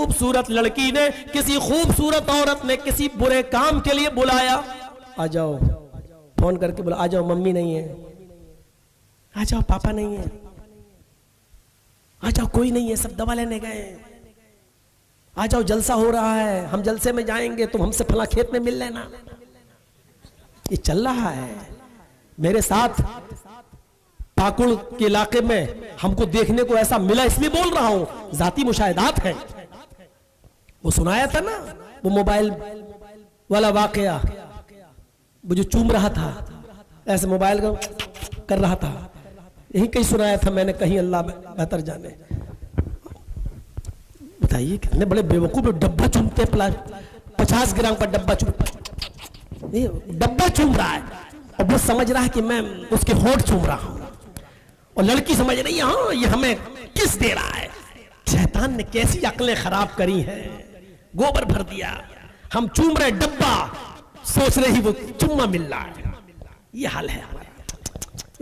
خوبصورت لڑکی نے کسی خوبصورت عورت نے کسی برے کام کے لیے بلایا، آ جاؤ، فون کر کے بولا آ جاؤ، ممی نہیں ہے، آ جاؤ پاپا نہیں ہے، آ جاؤ کوئی نہیں ہے، سب دوا لینے گئے، آ جاؤ جلسہ ہو رہا ہے، ہم جلسے میں جائیں گے، تم ہم سے فلاں کھیت میں مل لینا۔ یہ چل رہا ہے میرے ساتھ پاکڑ کے علاقے میں، ہم کو دیکھنے کو ایسا ملا، اس لیے بول رہا ہوں، ذاتی مشاہدات ہیں۔ وہ سنایا تھا نا وہ موبائل والا واقعہ، وہ جو چوم رہا تھا ایسے موبائل کا کر رہا تھا، یہی کہیں سنایا تھا میں نے، کہیں اللہ بہتر جانے۔ بتائیے کتنے بڑے بیوقوف، ڈبہ چومتے، 50 گرام کا ڈبہ چوم رہا ہے، اور وہ سمجھ رہا ہے کہ میں اس کے ہونٹ چوم رہا ہوں، اور لڑکی سمجھ رہی ہے ہاں یہ ہمیں کس دے رہا ہے۔ شیطان نے کیسی عقلیں خراب کری ہیں، گوبر بھر دیا، ہم چوم رہے ڈبہ، سوچ رہے ہی وہ چمہ مل رہا ہے۔ یہ حال ہے ہمارا،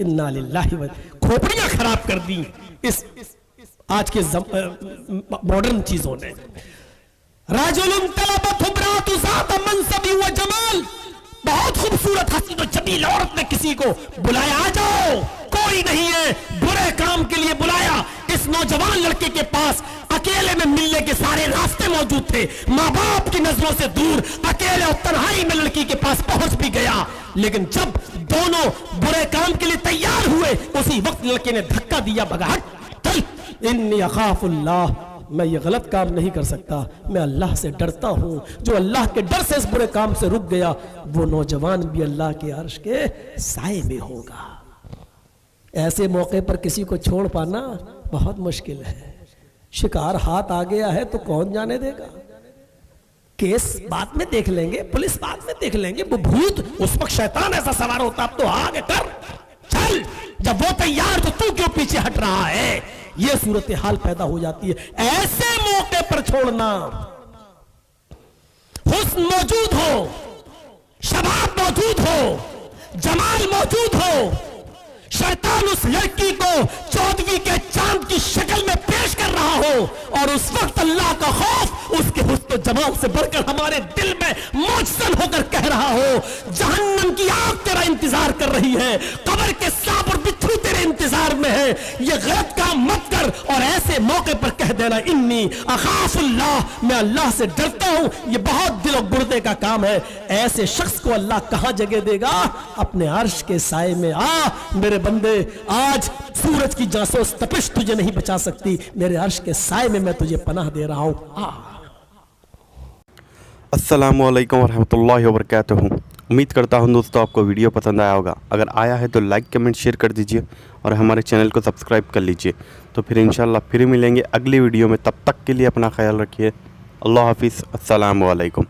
انا للہ و کھوپڑیاں خراب کر دی اس آج کے ماڈرن چیزوں نے۔ رجل طلبت امرأة ذات منصب و جمال، بہت خوبصورت حسین و جمیل عورت نے کسی کو بلایا، آ جاؤ، کوئی نہیں ہے، برے کام کے لیے بلایا۔ اس نوجوان لڑکے کے پاس اکیلے میں ملنے کے سارے راستے موجود تھے، ماں باپ کی نظروں سے دور، اکیلے اور تنہائی میں لڑکی کے پاس پہنچ بھی گیا، لیکن جب دونوں برے کام کے لیے تیار ہوئے، اسی وقت لڑکے نے دھکا دیا، بھگا، ہٹ چل، انی اخاف اللہ، میں یہ غلط کام نہیں کر سکتا، میں اللہ سے ڈرتا ہوں۔ جو اللہ کے ڈر سے اس برے کام سے رک گیا، وہ نوجوان بھی اللہ کے عرش کے سائے میں ہوگا۔ ایسے موقع پر کسی کو چھوڑ پانا بہت مشکل ہے، شکار ہاتھ آ گیا ہے تو کون جانے دے گا۔ کیس بعد میں دیکھ لیں گے، پولیس بعد میں دیکھ لیں گے، وہ بھوت اس وقت شیطان ایسا سوار ہوتا، اب تو آگے کر چل، جب وہ تیار تو کیوں پیچھے ہٹ رہا ہے، یہ صورتحال پیدا ہو جاتی ہے۔ ایسے موقع پر چھوڑنا، حسن موجود ہو، شباب موجود ہو، جمال موجود ہو، شیطان اس لڑکی کو 14ویں کے چاند کی شکل میں پیش کر رہا ہو، اور اس وقت اللہ کا خوف اس کے حسن و جمال سے بڑھ کر ہمارے دل میں مجسم ہو کر کہہ رہا ہو، جہنم کی آگ تیرا انتظار کر رہی ہے، قبر کے سانپ اور بچھو تیرے انتظار میں ہے، یہ غلط کام مت کر۔ اور ایسے موقع پر کہہ دینا انی اخاف اللہ، میں اللہ سے ڈرتا ہوں، یہ بہت دل و گردے کا کام ہے۔ ایسے شخص کو اللہ کہاں جگہ دے گا؟ اپنے عرش کے سائے میں۔ آ میرے بندے، آج سورج کی جاسوس تپش تجھے نہیں بچا سکتی، میرے عرش کے سائے میں میں تجھے پناہ دے رہا ہوں۔ السلام علیکم ورحمۃ اللہ وبرکاتہ۔ امید کرتا ہوں دوستو آپ کو ویڈیو پسند آیا ہوگا، اگر آیا ہے تو لائک کمنٹ شیئر کر دیجئے اور ہمارے چینل کو سبسکرائب کر لیجئے۔ تو پھر انشاءاللہ پھر ملیں گے اگلی ویڈیو میں، تب تک کے لیے اپنا خیال رکھیے، اللہ حافظ، السلام علیکم۔